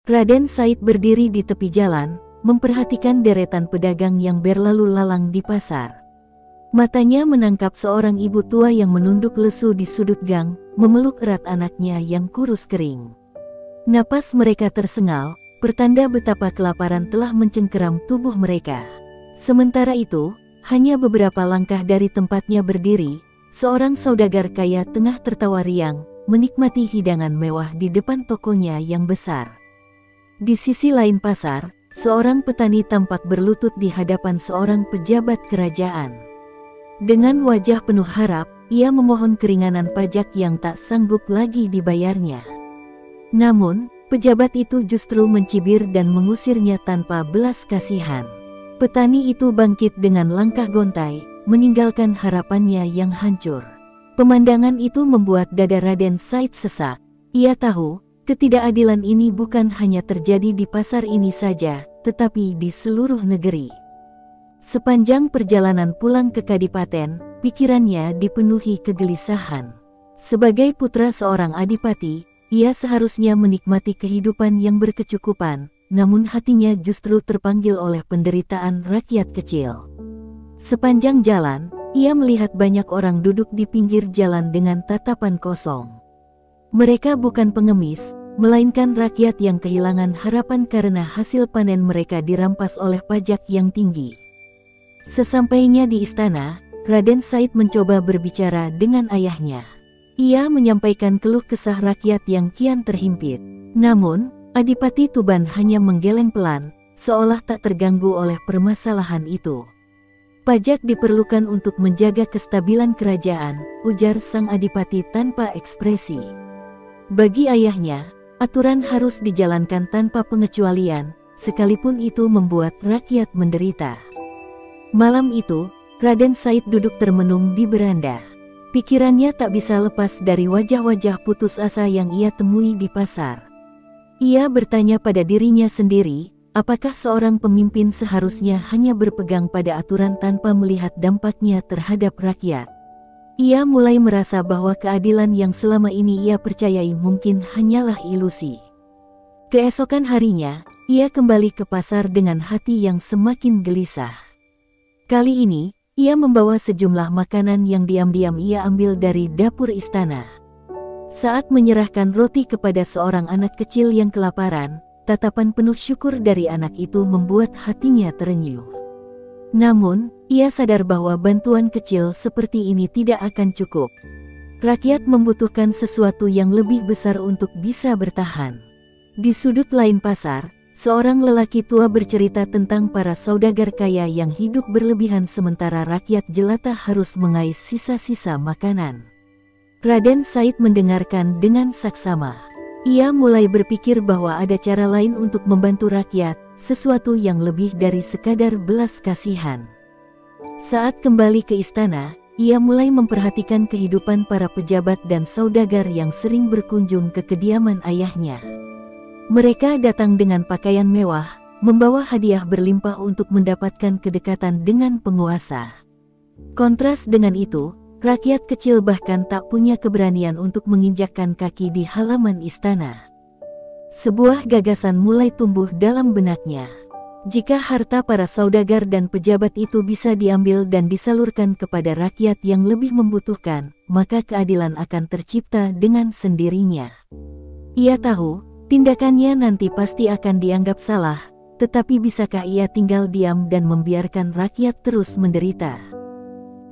Raden Said berdiri di tepi jalan, memperhatikan deretan pedagang yang berlalu lalang di pasar. Matanya menangkap seorang ibu tua yang menunduk lesu di sudut gang, memeluk erat anaknya yang kurus kering. Napas mereka tersengal, pertanda betapa kelaparan telah mencengkeram tubuh mereka. Sementara itu, hanya beberapa langkah dari tempatnya berdiri, seorang saudagar kaya tengah tertawa riang, menikmati hidangan mewah di depan tokonya yang besar. Di sisi lain pasar, seorang petani tampak berlutut di hadapan seorang pejabat kerajaan. Dengan wajah penuh harap, ia memohon keringanan pajak yang tak sanggup lagi dibayarnya. Namun, pejabat itu justru mencibir dan mengusirnya tanpa belas kasihan. Petani itu bangkit dengan langkah gontai, meninggalkan harapannya yang hancur. Pemandangan itu membuat dada Raden Said sesak. Ia tahu, ketidakadilan ini bukan hanya terjadi di pasar ini saja, tetapi di seluruh negeri. Sepanjang perjalanan pulang ke Kadipaten, pikirannya dipenuhi kegelisahan. Sebagai putra seorang adipati, ia seharusnya menikmati kehidupan yang berkecukupan, namun hatinya justru terpanggil oleh penderitaan rakyat kecil. Sepanjang jalan, ia melihat banyak orang duduk di pinggir jalan dengan tatapan kosong. Mereka bukan pengemis, melainkan rakyat yang kehilangan harapan karena hasil panen mereka dirampas oleh pajak yang tinggi. Sesampainya di istana, Raden Said mencoba berbicara dengan ayahnya. Ia menyampaikan keluh kesah rakyat yang kian terhimpit. Namun, Adipati Tuban hanya menggeleng pelan, seolah tak terganggu oleh permasalahan itu. Pajak diperlukan untuk menjaga kestabilan kerajaan, ujar sang adipati tanpa ekspresi. Bagi ayahnya, aturan harus dijalankan tanpa pengecualian, sekalipun itu membuat rakyat menderita. Malam itu, Raden Said duduk termenung di beranda. Pikirannya tak bisa lepas dari wajah-wajah putus asa yang ia temui di pasar. Ia bertanya pada dirinya sendiri, apakah seorang pemimpin seharusnya hanya berpegang pada aturan tanpa melihat dampaknya terhadap rakyat? Ia mulai merasa bahwa keadilan yang selama ini ia percayai mungkin hanyalah ilusi. Keesokan harinya, ia kembali ke pasar dengan hati yang semakin gelisah. Kali ini, ia membawa sejumlah makanan yang diam-diam ia ambil dari dapur istana. Saat menyerahkan roti kepada seorang anak kecil yang kelaparan, tatapan penuh syukur dari anak itu membuat hatinya terenyuh. Namun, ia sadar bahwa bantuan kecil seperti ini tidak akan cukup. Rakyat membutuhkan sesuatu yang lebih besar untuk bisa bertahan. Di sudut lain pasar, seorang lelaki tua bercerita tentang para saudagar kaya yang hidup berlebihan sementara rakyat jelata harus mengais sisa-sisa makanan. Raden Said mendengarkan dengan saksama. Ia mulai berpikir bahwa ada cara lain untuk membantu rakyat, sesuatu yang lebih dari sekadar belas kasihan. Saat kembali ke istana, ia mulai memperhatikan kehidupan para pejabat dan saudagar yang sering berkunjung ke kediaman ayahnya. Mereka datang dengan pakaian mewah, membawa hadiah berlimpah untuk mendapatkan kedekatan dengan penguasa. Kontras dengan itu, rakyat kecil bahkan tak punya keberanian untuk menginjakkan kaki di halaman istana. Sebuah gagasan mulai tumbuh dalam benaknya. Jika harta para saudagar dan pejabat itu bisa diambil dan disalurkan kepada rakyat yang lebih membutuhkan, maka keadilan akan tercipta dengan sendirinya. Ia tahu, tindakannya nanti pasti akan dianggap salah, tetapi bisakah ia tinggal diam dan membiarkan rakyat terus menderita?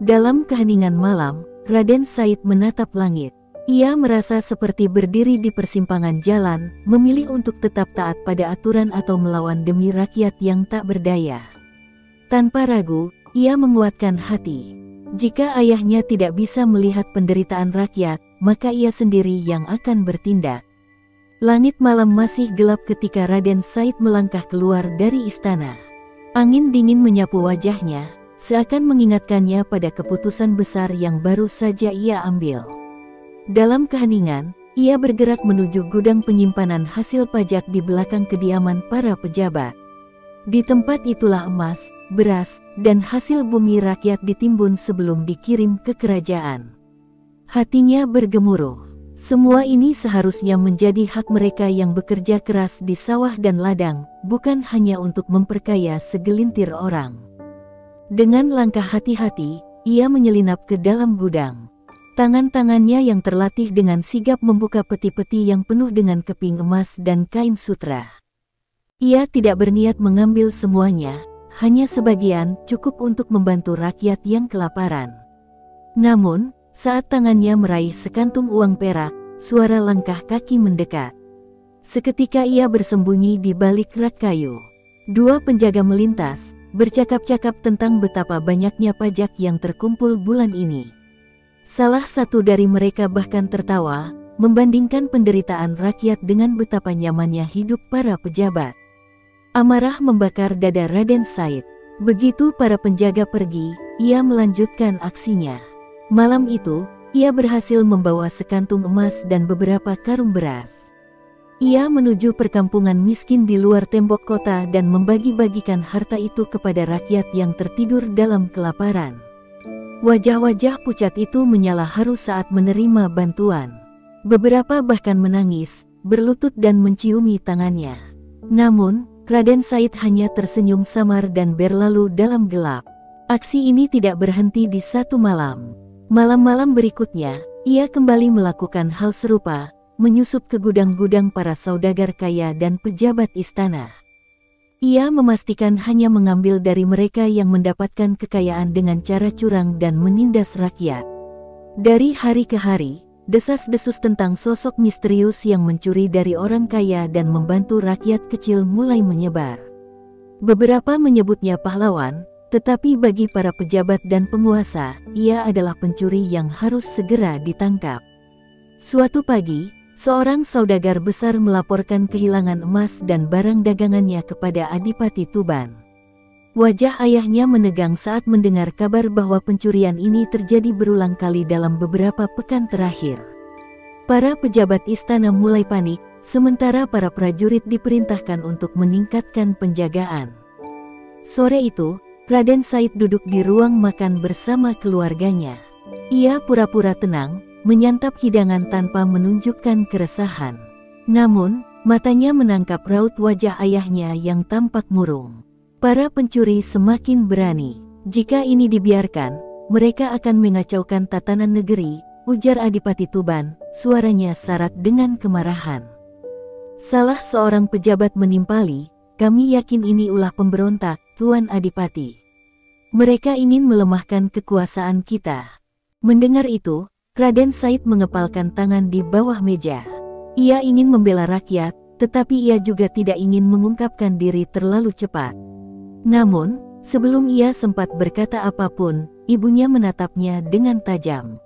Dalam keheningan malam, Raden Said menatap langit. Ia merasa seperti berdiri di persimpangan jalan, memilih untuk tetap taat pada aturan atau melawan demi rakyat yang tak berdaya. Tanpa ragu, ia menguatkan hati. Jika ayahnya tidak bisa melihat penderitaan rakyat, maka ia sendiri yang akan bertindak. Langit malam masih gelap ketika Raden Said melangkah keluar dari istana. Angin dingin menyapu wajahnya, seakan mengingatkannya pada keputusan besar yang baru saja ia ambil. Dalam keheningan, ia bergerak menuju gudang penyimpanan hasil pajak di belakang kediaman para pejabat. Di tempat itulah emas, beras, dan hasil bumi rakyat ditimbun sebelum dikirim ke kerajaan. Hatinya bergemuruh. Semua ini seharusnya menjadi hak mereka yang bekerja keras di sawah dan ladang, bukan hanya untuk memperkaya segelintir orang. Dengan langkah hati-hati, ia menyelinap ke dalam gudang. Tangan-tangannya yang terlatih dengan sigap membuka peti-peti yang penuh dengan keping emas dan kain sutra. Ia tidak berniat mengambil semuanya, hanya sebagian cukup untuk membantu rakyat yang kelaparan. Namun, saat tangannya meraih sekantung uang perak, suara langkah kaki mendekat. Seketika ia bersembunyi di balik rak kayu. Dua penjaga melintas, bercakap-cakap tentang betapa banyaknya pajak yang terkumpul bulan ini. Salah satu dari mereka bahkan tertawa, membandingkan penderitaan rakyat dengan betapa nyamannya hidup para pejabat. Amarah membakar dada Raden Said. Begitu para penjaga pergi, ia melanjutkan aksinya. Malam itu, ia berhasil membawa sekantung emas dan beberapa karung beras. Ia menuju perkampungan miskin di luar tembok kota dan membagi-bagikan harta itu kepada rakyat yang tertidur dalam kelaparan. Wajah-wajah pucat itu menyala haru saat menerima bantuan. Beberapa bahkan menangis, berlutut dan menciumi tangannya. Namun, Raden Said hanya tersenyum samar dan berlalu dalam gelap. Aksi ini tidak berhenti di satu malam. Malam-malam berikutnya, ia kembali melakukan hal serupa, menyusup ke gudang-gudang para saudagar kaya dan pejabat istana. Ia memastikan hanya mengambil dari mereka yang mendapatkan kekayaan dengan cara curang dan menindas rakyat. Dari hari ke hari, desas-desus tentang sosok misterius yang mencuri dari orang kaya dan membantu rakyat kecil mulai menyebar. Beberapa menyebutnya pahlawan, tetapi bagi para pejabat dan penguasa, ia adalah pencuri yang harus segera ditangkap. Suatu pagi, seorang saudagar besar melaporkan kehilangan emas dan barang dagangannya kepada Adipati Tuban. Wajah ayahnya menegang saat mendengar kabar bahwa pencurian ini terjadi berulang kali dalam beberapa pekan terakhir. Para pejabat istana mulai panik, sementara para prajurit diperintahkan untuk meningkatkan penjagaan. Sore itu, Raden Said duduk di ruang makan bersama keluarganya. Ia pura-pura tenang, menyantap hidangan tanpa menunjukkan keresahan. Namun, matanya menangkap raut wajah ayahnya yang tampak murung. Para pencuri semakin berani. Jika ini dibiarkan, mereka akan mengacaukan tatanan negeri, ujar Adipati Tuban, suaranya syarat dengan kemarahan. Salah seorang pejabat menimpali, kami yakin ini ulah pemberontak, Tuan Adipati. Mereka ingin melemahkan kekuasaan kita. Mendengar itu, Raden Said mengepalkan tangan di bawah meja. Ia ingin membela rakyat, tetapi ia juga tidak ingin mengungkapkan diri terlalu cepat. Namun, sebelum ia sempat berkata apapun, ibunya menatapnya dengan tajam.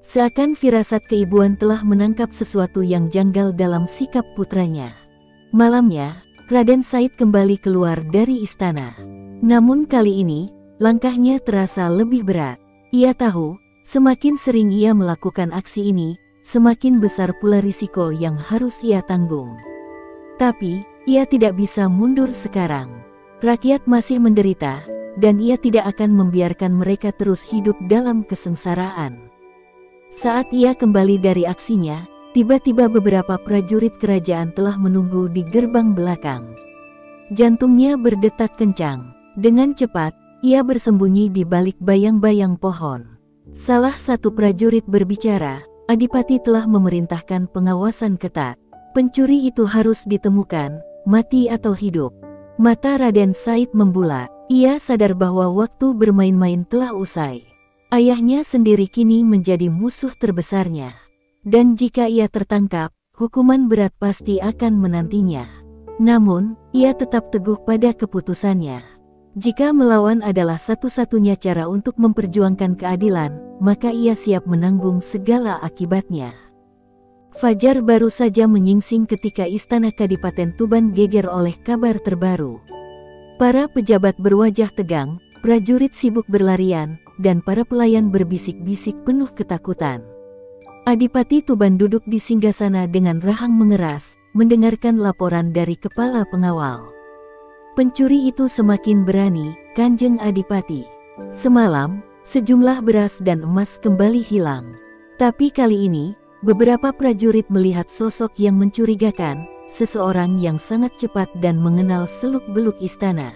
Seakan firasat keibuan telah menangkap sesuatu yang janggal dalam sikap putranya. Malamnya, Raden Said kembali keluar dari istana. Namun kali ini, langkahnya terasa lebih berat. Ia tahu, semakin sering ia melakukan aksi ini, semakin besar pula risiko yang harus ia tanggung. Tapi, ia tidak bisa mundur sekarang. Rakyat masih menderita, dan ia tidak akan membiarkan mereka terus hidup dalam kesengsaraan. Saat ia kembali dari aksinya, tiba-tiba beberapa prajurit kerajaan telah menunggu di gerbang belakang. Jantungnya berdetak kencang. Dengan cepat, ia bersembunyi di balik bayang-bayang pohon. Salah satu prajurit berbicara, Adipati telah memerintahkan pengawasan ketat. Pencuri itu harus ditemukan, mati atau hidup. Mata Raden Said membulat. Ia sadar bahwa waktu bermain-main telah usai. Ayahnya sendiri kini menjadi musuh terbesarnya. Dan jika ia tertangkap, hukuman berat pasti akan menantinya. Namun, ia tetap teguh pada keputusannya. Jika melawan adalah satu-satunya cara untuk memperjuangkan keadilan, maka ia siap menanggung segala akibatnya. Fajar baru saja menyingsing ketika istana Kadipaten Tuban geger oleh kabar terbaru. Para pejabat berwajah tegang, prajurit sibuk berlarian, dan para pelayan berbisik-bisik penuh ketakutan. Adipati Tuban duduk di singgasana dengan rahang mengeras, mendengarkan laporan dari kepala pengawal. Pencuri itu semakin berani, Kanjeng Adipati. Semalam, sejumlah beras dan emas kembali hilang. Tapi kali ini, Beberapa prajurit melihat sosok yang mencurigakan, seseorang yang sangat cepat dan mengenal seluk-beluk istana.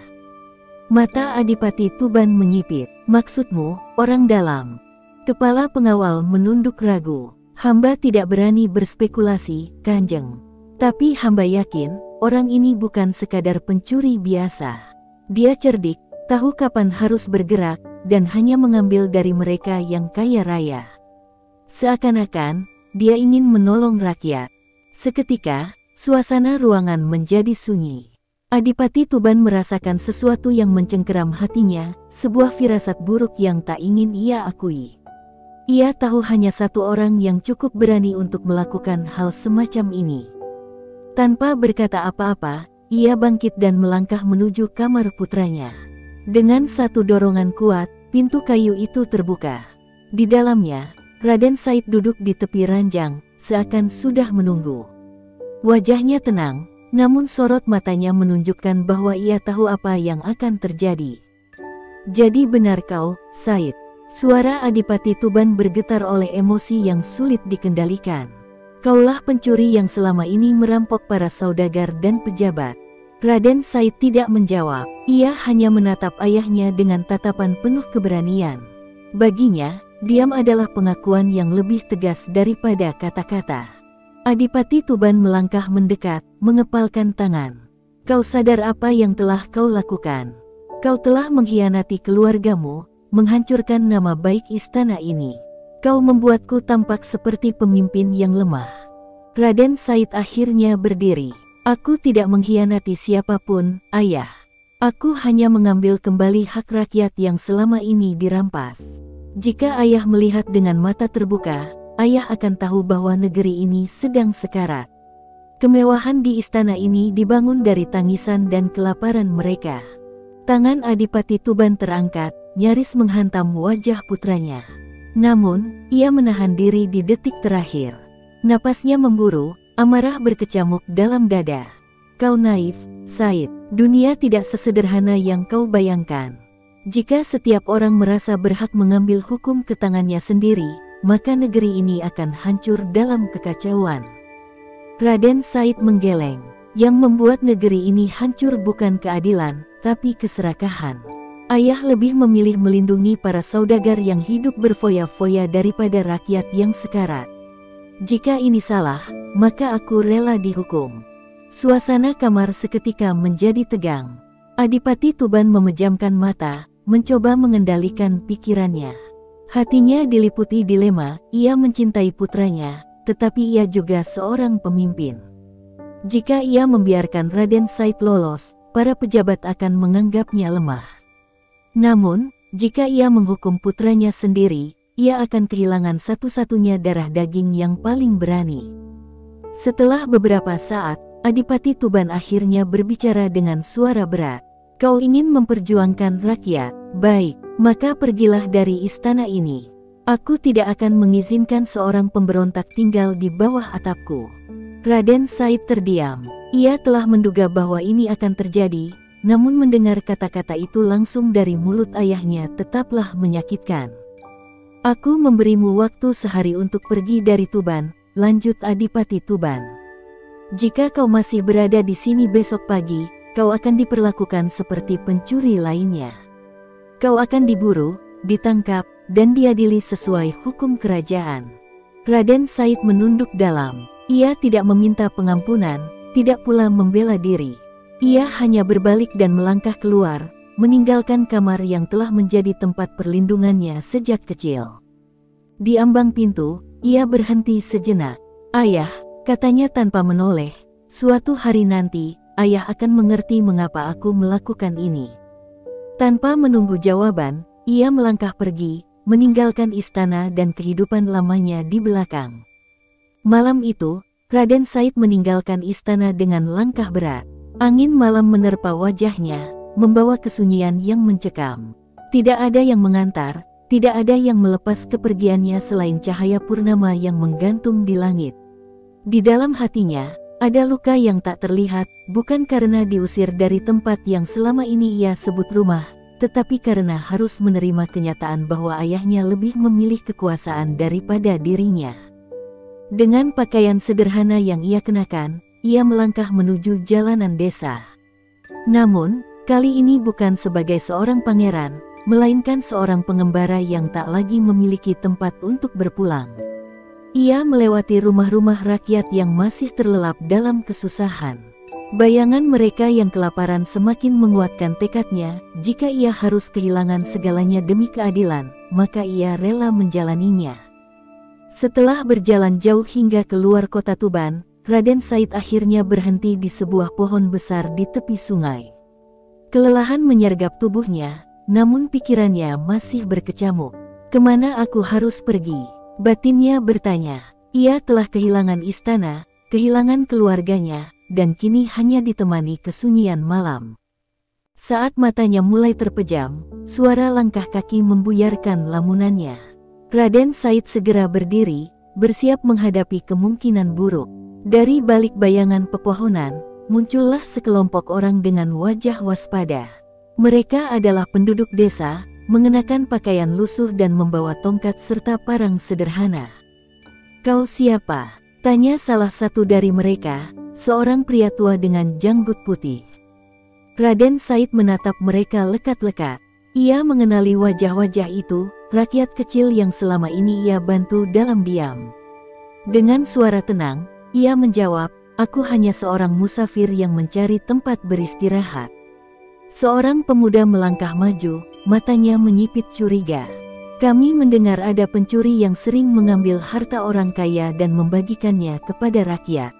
Mata Adipati Tuban menyipit. "Maksudmu, orang dalam?" Kepala pengawal menunduk ragu. "Hamba tidak berani berspekulasi, Kanjeng. Tapi hamba yakin, orang ini bukan sekadar pencuri biasa. Dia cerdik, tahu kapan harus bergerak, dan hanya mengambil dari mereka yang kaya raya. Seakan-akan dia ingin menolong rakyat." Seketika, suasana ruangan menjadi sunyi. Adipati Tuban merasakan sesuatu yang mencengkeram hatinya, sebuah firasat buruk yang tak ingin ia akui. Ia tahu hanya satu orang yang cukup berani untuk melakukan hal semacam ini. Tanpa berkata apa-apa, ia bangkit dan melangkah menuju kamar putranya. Dengan satu dorongan kuat, pintu kayu itu terbuka. Di dalamnya, Raden Said duduk di tepi ranjang, seakan sudah menunggu. Wajahnya tenang, namun sorot matanya menunjukkan bahwa ia tahu apa yang akan terjadi. "Jadi benar kau, Said." Suara Adipati Tuban bergetar oleh emosi yang sulit dikendalikan. "Kaulah pencuri yang selama ini merampok para saudagar dan pejabat." Raden Said tidak menjawab, ia hanya menatap ayahnya dengan tatapan penuh keberanian. Baginya, diam adalah pengakuan yang lebih tegas daripada kata-kata. Adipati Tuban melangkah mendekat, mengepalkan tangan. "Kau sadar apa yang telah kau lakukan? Kau telah mengkhianati keluargamu, menghancurkan nama baik istana ini. Kau membuatku tampak seperti pemimpin yang lemah." Raden Said akhirnya berdiri. "Aku tidak mengkhianati siapapun, Ayah. Aku hanya mengambil kembali hak rakyat yang selama ini dirampas. Jika Ayah melihat dengan mata terbuka, Ayah akan tahu bahwa negeri ini sedang sekarat. Kemewahan di istana ini dibangun dari tangisan dan kelaparan mereka." Tangan Adipati Tuban terangkat, nyaris menghantam wajah putranya. Namun, ia menahan diri di detik terakhir. Napasnya memburu, amarah berkecamuk dalam dada. "Kau naif, Said. Dunia tidak sesederhana yang kau bayangkan. Jika setiap orang merasa berhak mengambil hukum ke tangannya sendiri, maka negeri ini akan hancur dalam kekacauan." Raden Said menggeleng. Yang membuat negeri ini hancur bukan keadilan, tapi keserakahan. Ayah lebih memilih melindungi para saudagar yang hidup berfoya-foya daripada rakyat yang sekarat. Jika ini salah, maka aku rela dihukum. Suasana kamar seketika menjadi tegang. Adipati Tuban memejamkan mata, mencoba mengendalikan pikirannya. Hatinya diliputi dilema, ia mencintai putranya, tetapi ia juga seorang pemimpin. Jika ia membiarkan Raden Said lolos, para pejabat akan menganggapnya lemah. Namun, jika ia menghukum putranya sendiri, ia akan kehilangan satu-satunya darah daging yang paling berani. Setelah beberapa saat, Adipati Tuban akhirnya berbicara dengan suara berat. "Kau ingin memperjuangkan rakyat? Baik, maka pergilah dari istana ini. Aku tidak akan mengizinkan seorang pemberontak tinggal di bawah atapku." Raden Said terdiam. Ia telah menduga bahwa ini akan terjadi, namun mendengar kata-kata itu langsung dari mulut ayahnya tetaplah menyakitkan. "Aku memberimu waktu sehari untuk pergi dari Tuban," lanjut Adipati Tuban. "Jika kau masih berada di sini besok pagi, kau akan diperlakukan seperti pencuri lainnya. Kau akan diburu, ditangkap, dan diadili sesuai hukum kerajaan." Raden Said menunduk dalam. Ia tidak meminta pengampunan, tidak pula membela diri. Ia hanya berbalik dan melangkah keluar, meninggalkan kamar yang telah menjadi tempat perlindungannya sejak kecil. Di ambang pintu, ia berhenti sejenak. "Ayah," katanya tanpa menoleh, "suatu hari nanti, Ayah akan mengerti mengapa aku melakukan ini." Tanpa menunggu jawaban, ia melangkah pergi, meninggalkan istana dan kehidupan lamanya di belakang. Malam itu, Raden Said meninggalkan istana dengan langkah berat. Angin malam menerpa wajahnya, membawa kesunyian yang mencekam. Tidak ada yang mengantar, tidak ada yang melepas kepergiannya selain cahaya purnama yang menggantung di langit. Di dalam hatinya, ada luka yang tak terlihat, bukan karena diusir dari tempat yang selama ini ia sebut rumah, tetapi karena harus menerima kenyataan bahwa ayahnya lebih memilih kekuasaan daripada dirinya. Dengan pakaian sederhana yang ia kenakan, ia melangkah menuju jalanan desa. Namun, kali ini bukan sebagai seorang pangeran, melainkan seorang pengembara yang tak lagi memiliki tempat untuk berpulang. Ia melewati rumah-rumah rakyat yang masih terlelap dalam kesusahan. Bayangan mereka yang kelaparan semakin menguatkan tekadnya. Jika ia harus kehilangan segalanya demi keadilan, maka ia rela menjalaninya. Setelah berjalan jauh hingga keluar kota Tuban, Raden Said akhirnya berhenti di sebuah pohon besar di tepi sungai. Kelelahan menyergap tubuhnya, namun pikirannya masih berkecamuk. "Kemana aku harus pergi?" batinnya bertanya. Ia telah kehilangan istana, kehilangan keluarganya, dan kini hanya ditemani kesunyian malam. Saat matanya mulai terpejam, suara langkah kaki membuyarkan lamunannya. Raden Said segera berdiri, bersiap menghadapi kemungkinan buruk. Dari balik bayangan pepohonan, muncullah sekelompok orang dengan wajah waspada. Mereka adalah penduduk desa, mengenakan pakaian lusuh dan membawa tongkat serta parang sederhana. "Kau siapa?" tanya salah satu dari mereka, seorang pria tua dengan janggut putih. Raden Said menatap mereka lekat-lekat. Ia mengenali wajah-wajah itu, rakyat kecil yang selama ini ia bantu dalam diam. Dengan suara tenang, ia menjawab, "Aku hanya seorang musafir yang mencari tempat beristirahat." Seorang pemuda melangkah maju, matanya menyipit curiga. "Kami mendengar ada pencuri yang sering mengambil harta orang kaya dan membagikannya kepada rakyat.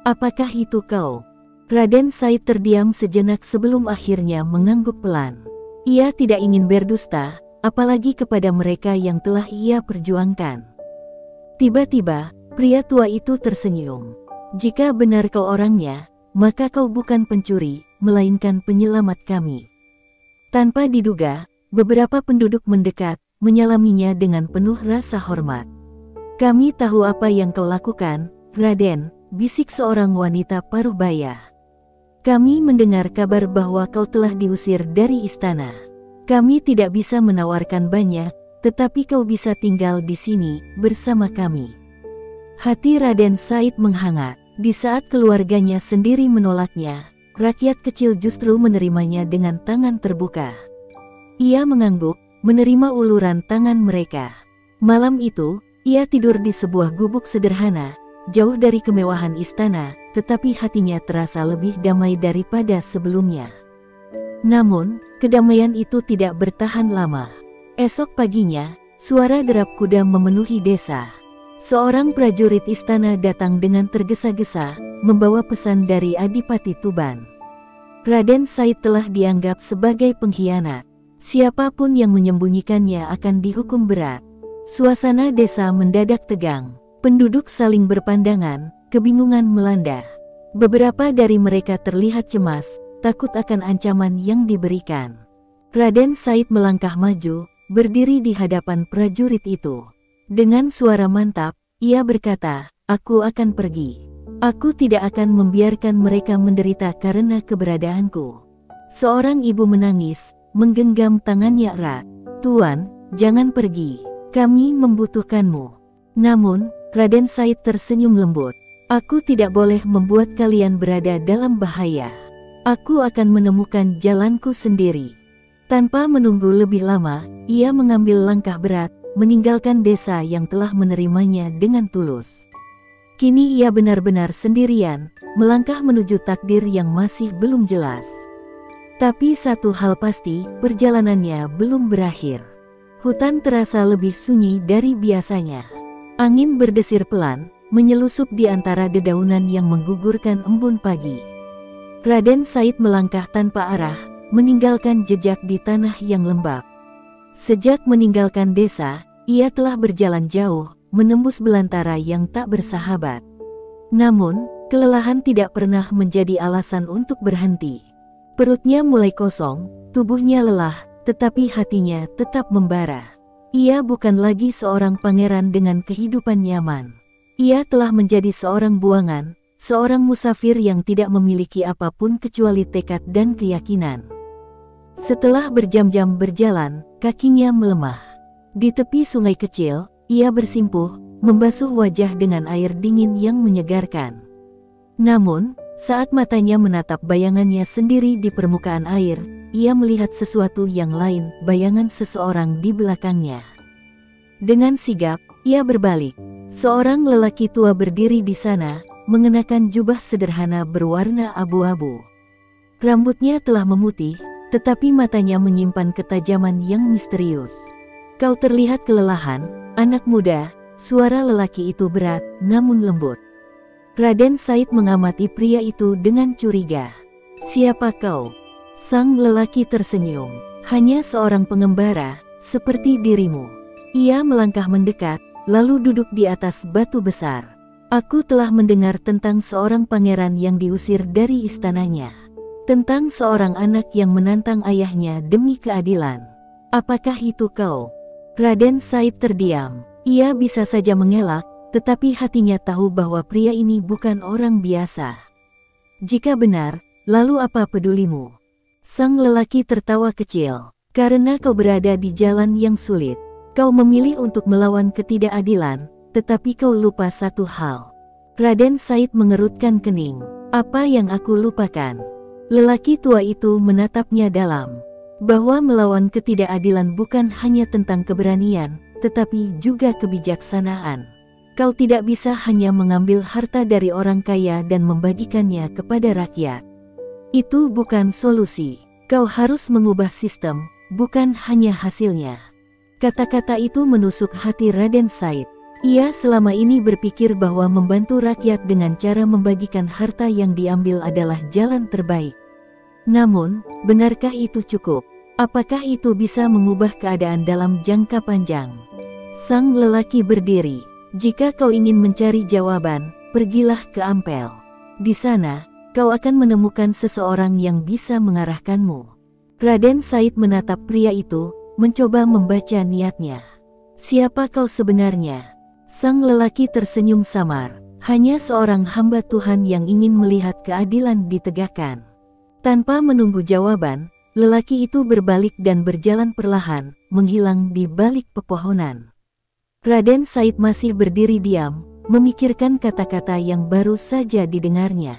Apakah itu kau?" Raden Said terdiam sejenak sebelum akhirnya mengangguk pelan. Ia tidak ingin berdusta, apalagi kepada mereka yang telah ia perjuangkan. Tiba-tiba, pria tua itu tersenyum. "Jika benar kau orangnya, maka kau bukan pencuri, melainkan penyelamat kami." Tanpa diduga, beberapa penduduk mendekat, menyalaminya dengan penuh rasa hormat. "Kami tahu apa yang kau lakukan, Raden," bisik seorang wanita paruh baya. "Kami mendengar kabar bahwa kau telah diusir dari istana. Kami tidak bisa menawarkan banyak, tetapi kau bisa tinggal di sini, bersama kami." Hati Raden Said menghangat. Di saat keluarganya sendiri menolaknya, rakyat kecil justru menerimanya dengan tangan terbuka. Ia mengangguk, menerima uluran tangan mereka. Malam itu, ia tidur di sebuah gubuk sederhana, jauh dari kemewahan istana, tetapi hatinya terasa lebih damai daripada sebelumnya. Namun, kedamaian itu tidak bertahan lama. Esok paginya, suara derap kuda memenuhi desa. Seorang prajurit istana datang dengan tergesa-gesa, membawa pesan dari Adipati Tuban. Raden Said telah dianggap sebagai pengkhianat. Siapapun yang menyembunyikannya akan dihukum berat. Suasana desa mendadak tegang. Penduduk saling berpandangan, kebingungan melanda. Beberapa dari mereka terlihat cemas, takut akan ancaman yang diberikan. Raden Said melangkah maju, berdiri di hadapan prajurit itu. Dengan suara mantap, ia berkata, "Aku akan pergi. Aku tidak akan membiarkan mereka menderita karena keberadaanku." Seorang ibu menangis, menggenggam tangannya erat. "Tuan, jangan pergi. Kami membutuhkanmu." Namun, Raden Said tersenyum lembut. "Aku tidak boleh membuat kalian berada dalam bahaya. Aku akan menemukan jalanku sendiri." Tanpa menunggu lebih lama, ia mengambil langkah berat, meninggalkan desa yang telah menerimanya dengan tulus. Kini ia benar-benar sendirian, melangkah menuju takdir yang masih belum jelas. Tapi satu hal pasti, perjalanannya belum berakhir. Hutan terasa lebih sunyi dari biasanya. Angin berdesir pelan, menyelusup di antara dedaunan yang menggugurkan embun pagi. Raden Said melangkah tanpa arah, meninggalkan jejak di tanah yang lembab. Sejak meninggalkan desa, ia telah berjalan jauh, menembus belantara yang tak bersahabat. Namun, kelelahan tidak pernah menjadi alasan untuk berhenti. Perutnya mulai kosong, tubuhnya lelah, tetapi hatinya tetap membara. Ia bukan lagi seorang pangeran dengan kehidupan nyaman. Ia telah menjadi seorang buangan, seorang musafir yang tidak memiliki apapun kecuali tekad dan keyakinan. Setelah berjam-jam berjalan, kakinya melemah. Di tepi sungai kecil, ia bersimpuh, membasuh wajah dengan air dingin yang menyegarkan. Namun, saat matanya menatap bayangannya sendiri di permukaan air, ia melihat sesuatu yang lain, bayangan seseorang di belakangnya. Dengan sigap, ia berbalik. Seorang lelaki tua berdiri di sana, mengenakan jubah sederhana berwarna abu-abu. Rambutnya telah memutih, tetapi matanya menyimpan ketajaman yang misterius. "Kau terlihat kelelahan, anak muda," suara lelaki itu berat, namun lembut. Raden Said mengamati pria itu dengan curiga. "Siapa kau?" Sang lelaki tersenyum. "Hanya seorang pengembara, seperti dirimu." Ia melangkah mendekat, lalu duduk di atas batu besar. "Aku telah mendengar tentang seorang pangeran yang diusir dari istananya. Tentang seorang anak yang menantang ayahnya demi keadilan. Apakah itu kau?" Raden Said terdiam. Ia bisa saja mengelak, tetapi hatinya tahu bahwa pria ini bukan orang biasa. "Jika benar, lalu apa pedulimu?" Sang lelaki tertawa kecil. "Karena kau berada di jalan yang sulit. Kau memilih untuk melawan ketidakadilan, tetapi kau lupa satu hal." Raden Said mengerutkan kening. "Apa yang aku lupakan?" Lelaki tua itu menatapnya dalam. "Bahwa melawan ketidakadilan bukan hanya tentang keberanian, tetapi juga kebijaksanaan. Kau tidak bisa hanya mengambil harta dari orang kaya dan membagikannya kepada rakyat. Itu bukan solusi. Kau harus mengubah sistem, bukan hanya hasilnya." Kata-kata itu menusuk hati Raden Said. Ia selama ini berpikir bahwa membantu rakyat dengan cara membagikan harta yang diambil adalah jalan terbaik. Namun, benarkah itu cukup? Apakah itu bisa mengubah keadaan dalam jangka panjang? Sang lelaki berdiri. "Jika kau ingin mencari jawaban, pergilah ke Ampel. Di sana, kau akan menemukan seseorang yang bisa mengarahkanmu." Raden Said menatap pria itu, mencoba membaca niatnya. "Siapa kau sebenarnya?" Sang lelaki tersenyum samar. "Hanya seorang hamba Tuhan yang ingin melihat keadilan ditegakkan." Tanpa menunggu jawaban, lelaki itu berbalik dan berjalan perlahan, menghilang di balik pepohonan. Raden Said masih berdiri diam, memikirkan kata-kata yang baru saja didengarnya.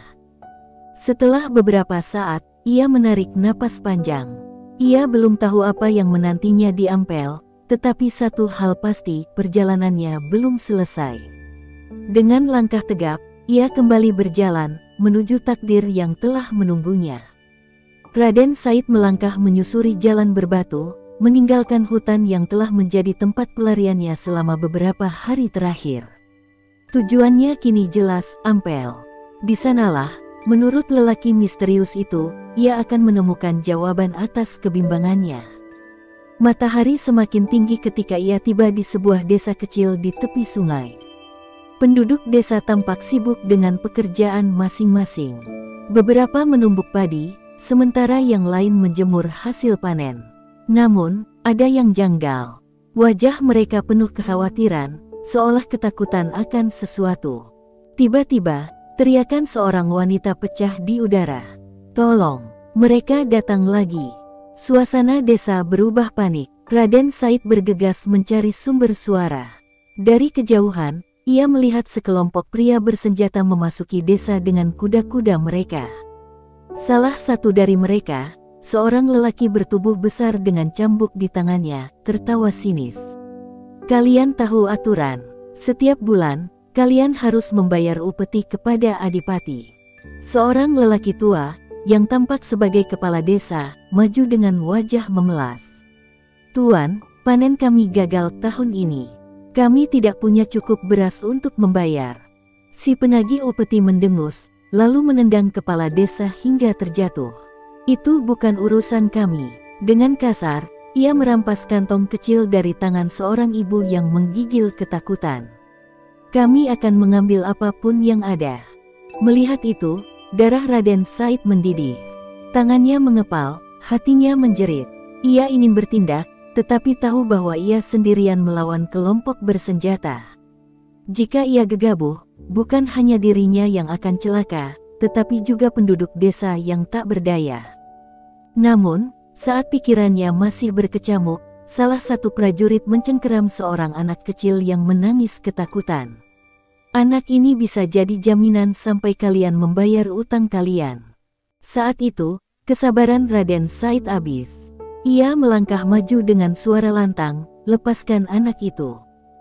Setelah beberapa saat, ia menarik napas panjang. Ia belum tahu apa yang menantinya di Ampel, tetapi satu hal pasti, perjalanannya belum selesai. Dengan langkah tegap, ia kembali berjalan, menuju takdir yang telah menunggunya. Raden Said melangkah menyusuri jalan berbatu, meninggalkan hutan yang telah menjadi tempat pelariannya selama beberapa hari terakhir. Tujuannya kini jelas, Ampel. Di sanalah, menurut lelaki misterius itu, ia akan menemukan jawaban atas kebimbangannya. Matahari semakin tinggi ketika ia tiba di sebuah desa kecil di tepi sungai. Penduduk desa tampak sibuk dengan pekerjaan masing-masing. Beberapa menumbuk padi, sementara yang lain menjemur hasil panen. Namun, ada yang janggal. Wajah mereka penuh kekhawatiran, seolah ketakutan akan sesuatu. Tiba-tiba, teriakan seorang wanita pecah di udara. "Tolong, mereka datang lagi!" Suasana desa berubah panik. Raden Said bergegas mencari sumber suara. Dari kejauhan, ia melihat sekelompok pria bersenjata memasuki desa dengan kuda-kuda mereka. Salah satu dari mereka, seorang lelaki bertubuh besar dengan cambuk di tangannya, tertawa sinis. "Kalian tahu aturan. Setiap bulan, kalian harus membayar upeti kepada adipati." Seorang lelaki tua, yang tampak sebagai kepala desa, maju dengan wajah memelas. "Tuan, panen kami gagal tahun ini. Kami tidak punya cukup beras untuk membayar." Si penagih upeti mendengus, lalu menendang kepala desa hingga terjatuh. "Itu bukan urusan kami." Dengan kasar, ia merampas kantong kecil dari tangan seorang ibu yang menggigil ketakutan. "Kami akan mengambil apapun yang ada." Melihat itu, darah Raden Said mendidih. Tangannya mengepal, hatinya menjerit. Ia ingin bertindak, tetapi tahu bahwa ia sendirian melawan kelompok bersenjata. Jika ia gegabah, bukan hanya dirinya yang akan celaka, tetapi juga penduduk desa yang tak berdaya. Namun, saat pikirannya masih berkecamuk, salah satu prajurit mencengkeram seorang anak kecil yang menangis ketakutan. Anak ini bisa jadi jaminan sampai kalian membayar utang kalian. Saat itu, kesabaran Raden Said habis. Ia melangkah maju dengan suara lantang, "Lepaskan anak itu."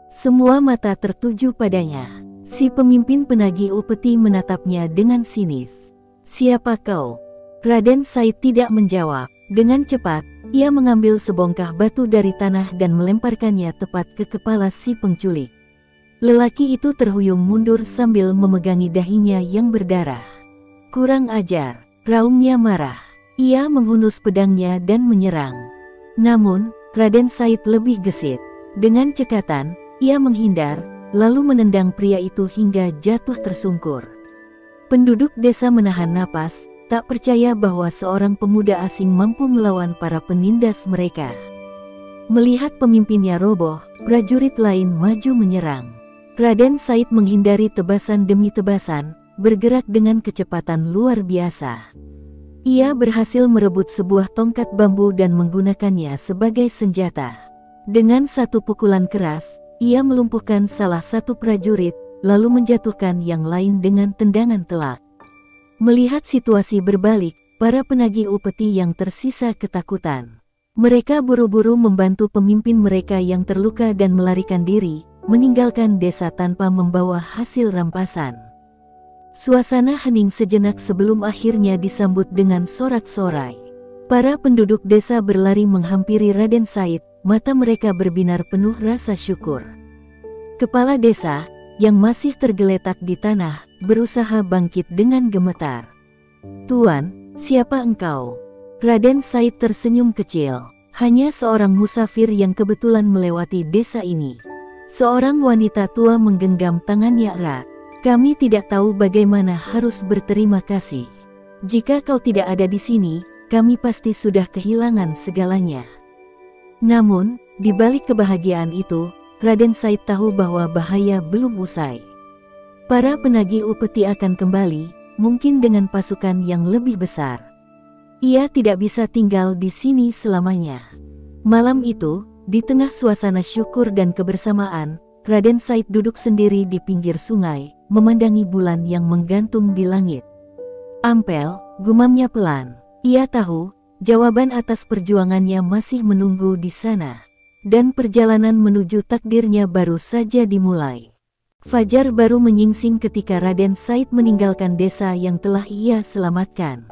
Semua mata tertuju padanya. Si pemimpin penagih upeti menatapnya dengan sinis. "Siapa kau?" Raden Said tidak menjawab. Dengan cepat, ia mengambil sebongkah batu dari tanah dan melemparkannya tepat ke kepala si penculik. Lelaki itu terhuyung mundur sambil memegangi dahinya yang berdarah. "Kurang ajar," raungnya marah. Ia menghunus pedangnya dan menyerang. Namun, Raden Said lebih gesit. Dengan cekatan, ia menghindar, lalu menendang pria itu hingga jatuh tersungkur. Penduduk desa menahan napas, tak percaya bahwa seorang pemuda asing mampu melawan para penindas mereka. Melihat pemimpinnya roboh, prajurit lain maju menyerang. Raden Said menghindari tebasan demi tebasan, bergerak dengan kecepatan luar biasa. Ia berhasil merebut sebuah tongkat bambu dan menggunakannya sebagai senjata. Dengan satu pukulan keras, ia melumpuhkan salah satu prajurit, lalu menjatuhkan yang lain dengan tendangan telak. Melihat situasi berbalik, para penagih upeti yang tersisa ketakutan. Mereka buru-buru membantu pemimpin mereka yang terluka dan melarikan diri, meninggalkan desa tanpa membawa hasil rampasan. Suasana hening sejenak sebelum akhirnya disambut dengan sorak-sorai. Para penduduk desa berlari menghampiri Raden Said, mata mereka berbinar penuh rasa syukur. Kepala desa, yang masih tergeletak di tanah, berusaha bangkit dengan gemetar. "Tuan, siapa engkau?" Raden Said tersenyum kecil. "Hanya seorang musafir yang kebetulan melewati desa ini." Seorang wanita tua menggenggam tangannya erat. "Kami tidak tahu bagaimana harus berterima kasih. Jika kau tidak ada di sini, kami pasti sudah kehilangan segalanya." Namun, di balik kebahagiaan itu, Raden Said tahu bahwa bahaya belum usai. Para penagih upeti akan kembali, mungkin dengan pasukan yang lebih besar. Ia tidak bisa tinggal di sini selamanya. Malam itu, di tengah suasana syukur dan kebersamaan, Raden Said duduk sendiri di pinggir sungai, memandangi bulan yang menggantung di langit. "Ampel," gumamnya pelan. Ia tahu, jawaban atas perjuangannya masih menunggu di sana. Dan perjalanan menuju takdirnya baru saja dimulai. Fajar baru menyingsing ketika Raden Said meninggalkan desa yang telah ia selamatkan.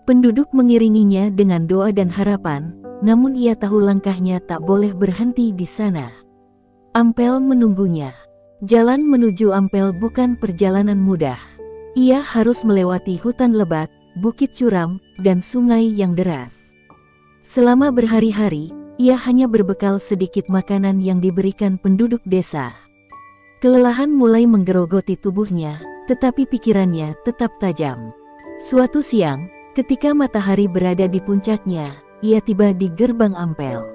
Penduduk mengiringinya dengan doa dan harapan, namun ia tahu langkahnya tak boleh berhenti di sana. Ampel menunggunya. Jalan menuju Ampel bukan perjalanan mudah. Ia harus melewati hutan lebat, bukit curam, dan sungai yang deras. Selama berhari-hari, ia hanya berbekal sedikit makanan yang diberikan penduduk desa. Kelelahan mulai menggerogoti tubuhnya, tetapi pikirannya tetap tajam. Suatu siang, ketika matahari berada di puncaknya, ia tiba di gerbang Ampel.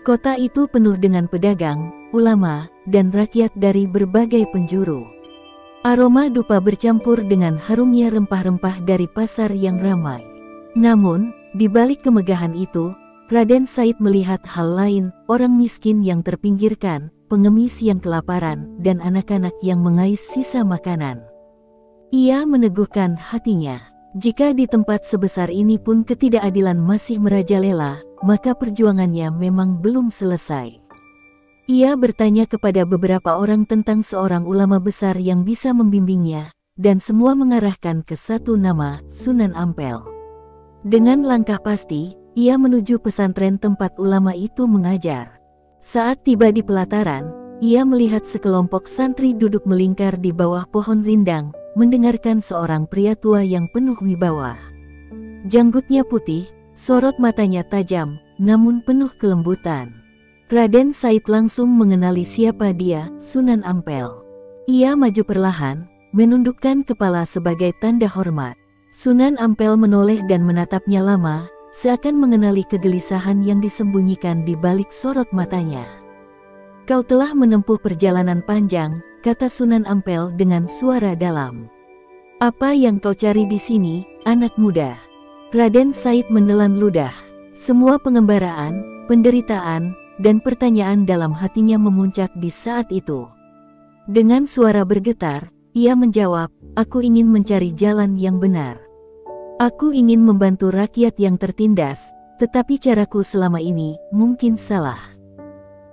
Kota itu penuh dengan pedagang, ulama, dan rakyat dari berbagai penjuru. Aroma dupa bercampur dengan harumnya rempah-rempah dari pasar yang ramai. Namun, di balik kemegahan itu, Raden Said melihat hal lain, orang miskin yang terpinggirkan, pengemis yang kelaparan, dan anak-anak yang mengais sisa makanan. Ia meneguhkan hatinya. Jika di tempat sebesar ini pun ketidakadilan masih merajalela, maka perjuangannya memang belum selesai. Ia bertanya kepada beberapa orang tentang seorang ulama besar yang bisa membimbingnya, dan semua mengarahkan ke satu nama, Sunan Ampel. Dengan langkah pasti, ia menuju pesantren tempat ulama itu mengajar. Saat tiba di pelataran, ia melihat sekelompok santri duduk melingkar di bawah pohon rindang, mendengarkan seorang pria tua yang penuh wibawa. Janggutnya putih, sorot matanya tajam, namun penuh kelembutan. Raden Said langsung mengenali siapa dia, Sunan Ampel. Ia maju perlahan, menundukkan kepala sebagai tanda hormat. Sunan Ampel menoleh dan menatapnya lama, seakan mengenali kegelisahan yang disembunyikan di balik sorot matanya. "Kau telah menempuh perjalanan panjang," kata Sunan Ampel dengan suara dalam. "Apa yang kau cari di sini, anak muda?" Raden Said menelan ludah. Semua pengembaraan, penderitaan, dan pertanyaan dalam hatinya memuncak di saat itu. Dengan suara bergetar, ia menjawab, "Aku ingin mencari jalan yang benar. Aku ingin membantu rakyat yang tertindas, tetapi caraku selama ini mungkin salah."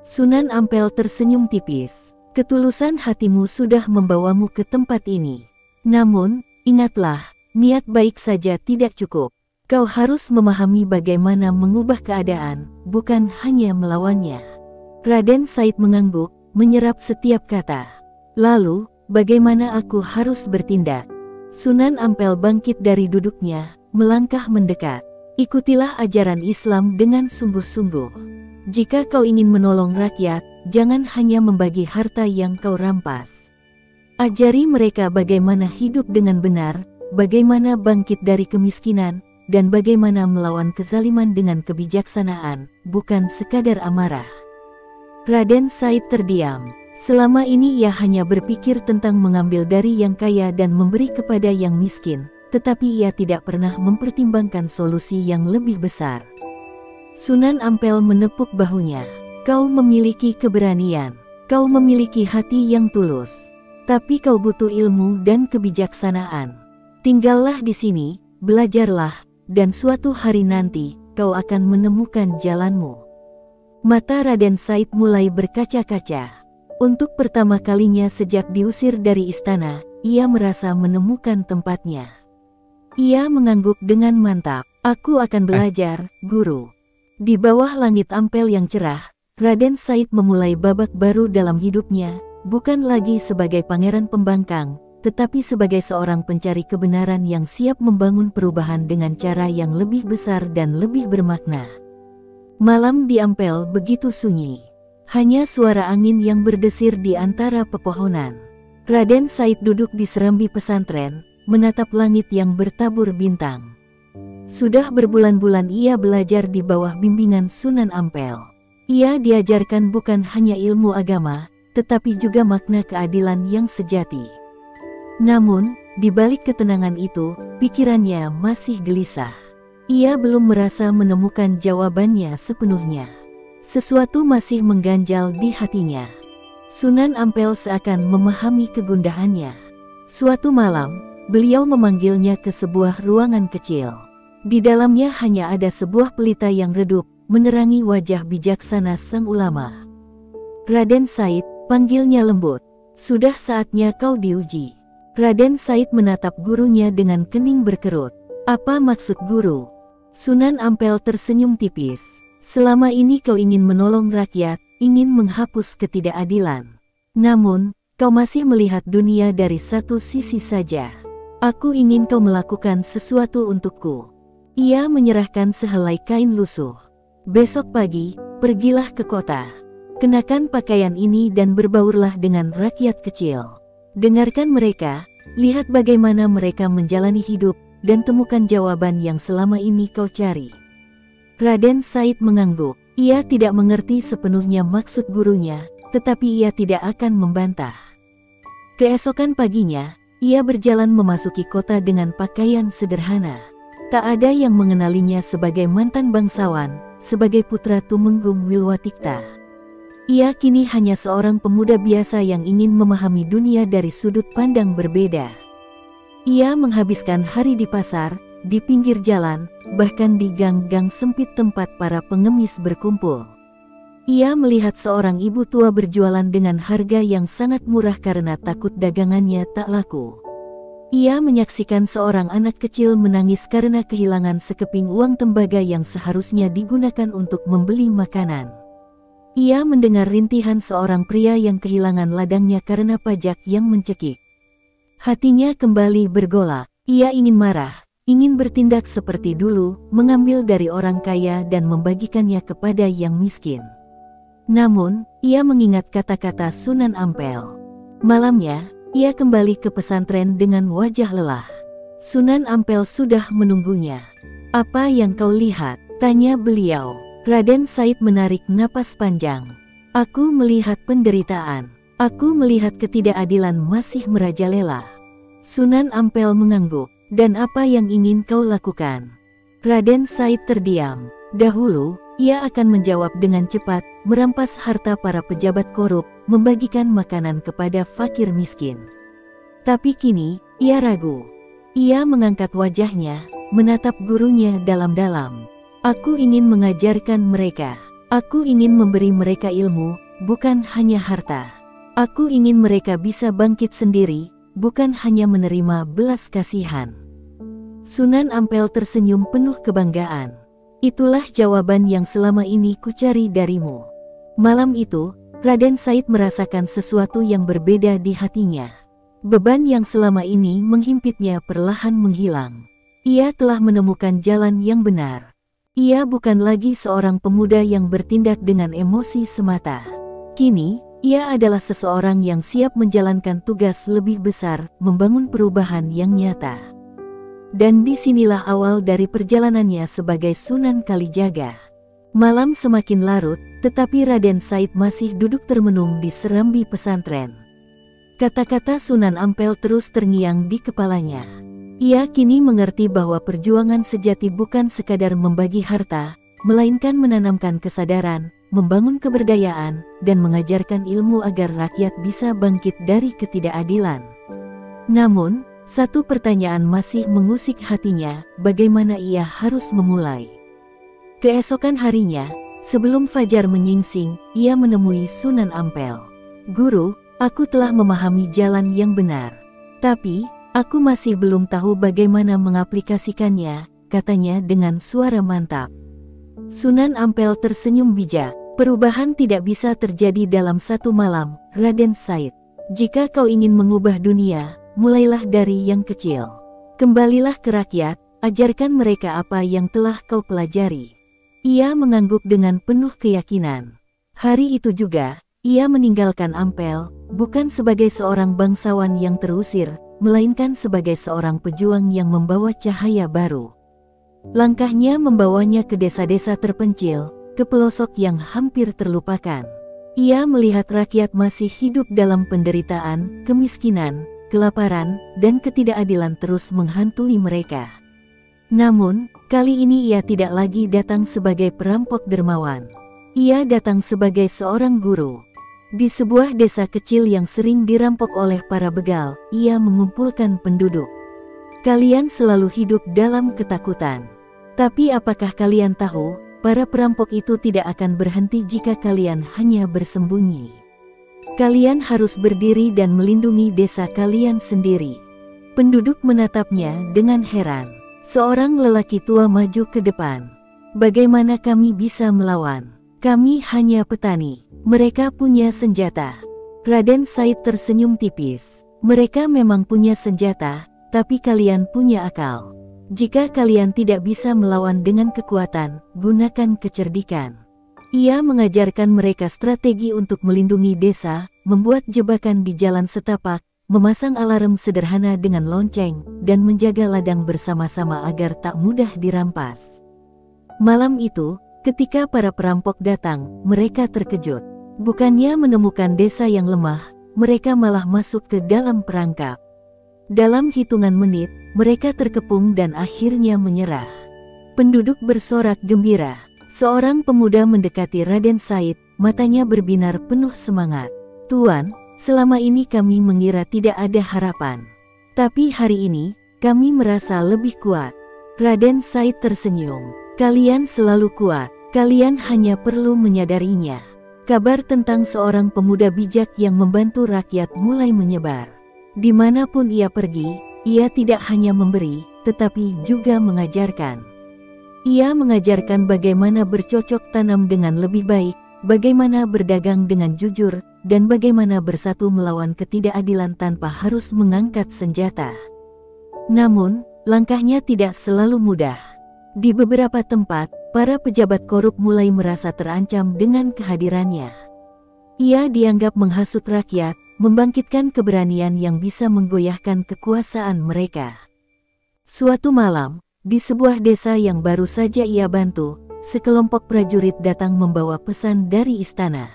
Sunan Ampel tersenyum tipis. "Ketulusan hatimu sudah membawamu ke tempat ini. Namun, ingatlah, niat baik saja tidak cukup. Kau harus memahami bagaimana mengubah keadaan, bukan hanya melawannya." Raden Said mengangguk, menyerap setiap kata. "Lalu, bagaimana aku harus bertindak?" Sunan Ampel bangkit dari duduknya, melangkah mendekat. "Ikutilah ajaran Islam dengan sungguh-sungguh. Jika kau ingin menolong rakyat, jangan hanya membagi harta yang kau rampas. Ajari mereka bagaimana hidup dengan benar, bagaimana bangkit dari kemiskinan, dan bagaimana melawan kezaliman dengan kebijaksanaan, bukan sekadar amarah." Raden Said terdiam. Selama ini ia hanya berpikir tentang mengambil dari yang kaya dan memberi kepada yang miskin, tetapi ia tidak pernah mempertimbangkan solusi yang lebih besar. Sunan Ampel menepuk bahunya. "Kau memiliki keberanian, kau memiliki hati yang tulus, tapi kau butuh ilmu dan kebijaksanaan. Tinggallah di sini, belajarlah, dan suatu hari nanti, kau akan menemukan jalanmu." Mata Raden Said mulai berkaca-kaca. Untuk pertama kalinya sejak diusir dari istana, ia merasa menemukan tempatnya. Ia mengangguk dengan mantap. "Aku akan belajar, Guru." Di bawah langit Ampel yang cerah, Raden Said memulai babak baru dalam hidupnya, bukan lagi sebagai pangeran pembangkang, tetapi sebagai seorang pencari kebenaran yang siap membangun perubahan dengan cara yang lebih besar dan lebih bermakna. Malam di Ampel begitu sunyi. Hanya suara angin yang berdesir di antara pepohonan. Raden Said duduk di serambi pesantren, menatap langit yang bertabur bintang. Sudah berbulan-bulan ia belajar di bawah bimbingan Sunan Ampel. Ia diajarkan bukan hanya ilmu agama, tetapi juga makna keadilan yang sejati. Namun, di balik ketenangan itu, pikirannya masih gelisah. Ia belum merasa menemukan jawabannya sepenuhnya. Sesuatu masih mengganjal di hatinya. Sunan Ampel seakan memahami kegundahannya. Suatu malam, beliau memanggilnya ke sebuah ruangan kecil. Di dalamnya hanya ada sebuah pelita yang redup, menerangi wajah bijaksana sang ulama. "Raden Said," panggilnya lembut, "sudah saatnya kau diuji." Raden Said menatap gurunya dengan kening berkerut. "Apa maksud guru?" Sunan Ampel tersenyum tipis. "Selama ini kau ingin menolong rakyat, ingin menghapus ketidakadilan. Namun, kau masih melihat dunia dari satu sisi saja. Aku ingin kau melakukan sesuatu untukku." Ia menyerahkan sehelai kain lusuh. "Besok pagi, pergilah ke kota. Kenakan pakaian ini dan berbaurlah dengan rakyat kecil. Dengarkan mereka, lihat bagaimana mereka menjalani hidup, dan temukan jawaban yang selama ini kau cari." Raden Said mengangguk. Ia tidak mengerti sepenuhnya maksud gurunya, tetapi ia tidak akan membantah. Keesokan paginya, ia berjalan memasuki kota dengan pakaian sederhana. Tak ada yang mengenalinya sebagai mantan bangsawan, sebagai putra Tumenggung Wilwatikta. Ia kini hanya seorang pemuda biasa yang ingin memahami dunia dari sudut pandang berbeda. Ia menghabiskan hari di pasar, di pinggir jalan, bahkan di gang-gang sempit tempat para pengemis berkumpul. Ia melihat seorang ibu tua berjualan dengan harga yang sangat murah karena takut dagangannya tak laku. Ia menyaksikan seorang anak kecil menangis karena kehilangan sekeping uang tembaga yang seharusnya digunakan untuk membeli makanan. Ia mendengar rintihan seorang pria yang kehilangan ladangnya karena pajak yang mencekik. Hatinya kembali bergolak. Ia ingin marah, ingin bertindak seperti dulu, mengambil dari orang kaya dan membagikannya kepada yang miskin. Namun, ia mengingat kata-kata Sunan Ampel. Malamnya, ia kembali ke pesantren dengan wajah lelah. Sunan Ampel sudah menunggunya. "Apa yang kau lihat?" tanya beliau. Raden Said menarik napas panjang. "Aku melihat penderitaan. Aku melihat ketidakadilan masih merajalela." Sunan Ampel mengangguk. "Dan apa yang ingin kau lakukan?" Raden Said terdiam. "Dahulu, ia akan menjawab dengan cepat, merampas harta para pejabat korup, membagikan makanan kepada fakir miskin. Tapi kini, ia ragu. Ia mengangkat wajahnya, menatap gurunya dalam-dalam. Aku ingin mengajarkan mereka. Aku ingin memberi mereka ilmu, bukan hanya harta. Aku ingin mereka bisa bangkit sendiri, bukan hanya menerima belas kasihan. Sunan Ampel tersenyum penuh kebanggaan. Itulah jawaban yang selama ini kucari darimu. Malam itu, Raden Said merasakan sesuatu yang berbeda di hatinya. Beban yang selama ini menghimpitnya perlahan menghilang. Ia telah menemukan jalan yang benar. Ia bukan lagi seorang pemuda yang bertindak dengan emosi semata. Kini, ia adalah seseorang yang siap menjalankan tugas lebih besar, membangun perubahan yang nyata. Dan disinilah awal dari perjalanannya sebagai Sunan Kalijaga. Malam semakin larut, tetapi Raden Said masih duduk termenung di serambi pesantren. Kata-kata Sunan Ampel terus terngiang di kepalanya. Ia kini mengerti bahwa perjuangan sejati bukan sekadar membagi harta, melainkan menanamkan kesadaran, membangun keberdayaan, dan mengajarkan ilmu agar rakyat bisa bangkit dari ketidakadilan. Namun, satu pertanyaan masih mengusik hatinya, bagaimana ia harus memulai. Keesokan harinya, sebelum fajar menyingsing, ia menemui Sunan Ampel. "Guru, aku telah memahami jalan yang benar. Tapi, aku masih belum tahu bagaimana mengaplikasikannya," katanya dengan suara mantap. Sunan Ampel tersenyum bijak. "Perubahan tidak bisa terjadi dalam satu malam, Raden Said. Jika kau ingin mengubah dunia, mulailah dari yang kecil. Kembalilah ke rakyat, ajarkan mereka apa yang telah kau pelajari." Ia mengangguk dengan penuh keyakinan. Hari itu juga, ia meninggalkan Ampel, bukan sebagai seorang bangsawan yang terusir, melainkan sebagai seorang pejuang yang membawa cahaya baru. Langkahnya membawanya ke desa-desa terpencil, ke pelosok yang hampir terlupakan. Ia melihat rakyat masih hidup dalam penderitaan, kemiskinan, kelaparan, dan ketidakadilan terus menghantui mereka. Namun, kali ini ia tidak lagi datang sebagai perampok dermawan. Ia datang sebagai seorang guru. Di sebuah desa kecil yang sering dirampok oleh para begal, ia mengumpulkan penduduk. "Kalian selalu hidup dalam ketakutan. Tapi apakah kalian tahu, para perampok itu tidak akan berhenti jika kalian hanya bersembunyi. Kalian harus berdiri dan melindungi desa kalian sendiri." Penduduk menatapnya dengan heran. Seorang lelaki tua maju ke depan. "Bagaimana kami bisa melawan? Kami hanya petani. Mereka punya senjata." Raden Said tersenyum tipis. "Mereka memang punya senjata, tapi kalian punya akal. Jika kalian tidak bisa melawan dengan kekuatan, gunakan kecerdikan." Ia mengajarkan mereka strategi untuk melindungi desa, membuat jebakan di jalan setapak, memasang alarm sederhana dengan lonceng, dan menjaga ladang bersama-sama agar tak mudah dirampas. Malam itu, ketika para perampok datang, mereka terkejut. Bukannya menemukan desa yang lemah, mereka malah masuk ke dalam perangkap. Dalam hitungan menit, mereka terkepung dan akhirnya menyerah. Penduduk bersorak gembira. Seorang pemuda mendekati Raden Said, matanya berbinar penuh semangat. "Tuan, selama ini kami mengira tidak ada harapan. Tapi hari ini, kami merasa lebih kuat." Raden Said tersenyum. "Kalian selalu kuat, kalian hanya perlu menyadarinya." Kabar tentang seorang pemuda bijak yang membantu rakyat mulai menyebar. Dimanapun ia pergi, ia tidak hanya memberi, tetapi juga mengajarkan. Ia mengajarkan bagaimana bercocok tanam dengan lebih baik, bagaimana berdagang dengan jujur, dan bagaimana bersatu melawan ketidakadilan tanpa harus mengangkat senjata. Namun, langkahnya tidak selalu mudah. Di beberapa tempat, para pejabat korup mulai merasa terancam dengan kehadirannya. Ia dianggap menghasut rakyat, membangkitkan keberanian yang bisa menggoyahkan kekuasaan mereka. Suatu malam, di sebuah desa yang baru saja ia bantu, sekelompok prajurit datang membawa pesan dari istana.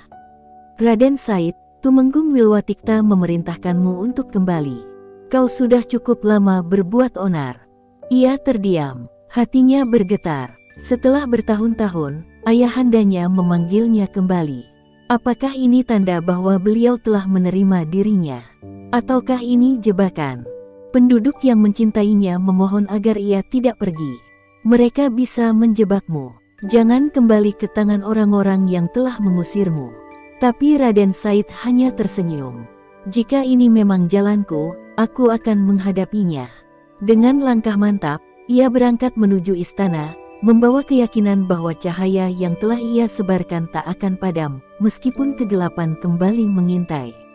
"Raden Said, Tumenggung Wilwatikta memerintahkanmu untuk kembali. Kau sudah cukup lama berbuat onar." Ia terdiam, hatinya bergetar. Setelah bertahun-tahun, Ayahandanya memanggilnya kembali. Apakah ini tanda bahwa beliau telah menerima dirinya? Ataukah ini jebakan? Penduduk yang mencintainya memohon agar ia tidak pergi. Mereka bisa menjebakmu. Jangan kembali ke tangan orang-orang yang telah mengusirmu. Tapi Raden Said hanya tersenyum. Jika ini memang jalanku, aku akan menghadapinya. Dengan langkah mantap, ia berangkat menuju istana, membawa keyakinan bahwa cahaya yang telah ia sebarkan tak akan padam, meskipun kegelapan kembali mengintai.